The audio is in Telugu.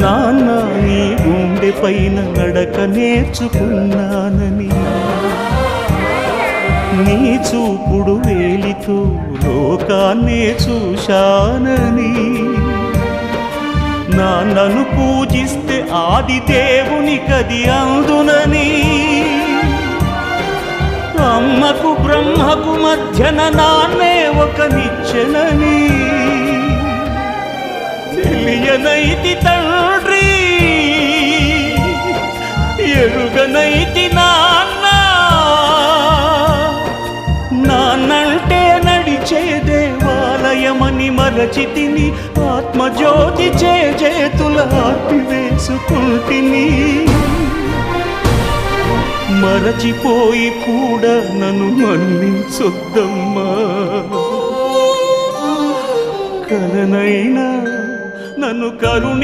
నాన్న నీ గుండె పైన నడక నేర్చుకున్నానని, నీ చూపుడు వేలితో లోకాన్నే చూశానని, నాన్నను పూజిస్తే ఆది దేవుని కది అందునని, అమ్మకు బ్రహ్మకు మధ్యన నాన్నే ఒక నిచ్చెనని తెలియనైతి తండ్రి, ఎరుగనైతి నాన్న. నాన్నంటే నడిచే దేవాలయమని మరచితిని, ఆత్మజ్యోతి చేతుల ఆపివేసుకుంటిని. మరచిపోయి కూడా నన్ను మన్నించొద్దమ్మా, కలనైనా నన్ను కరుణి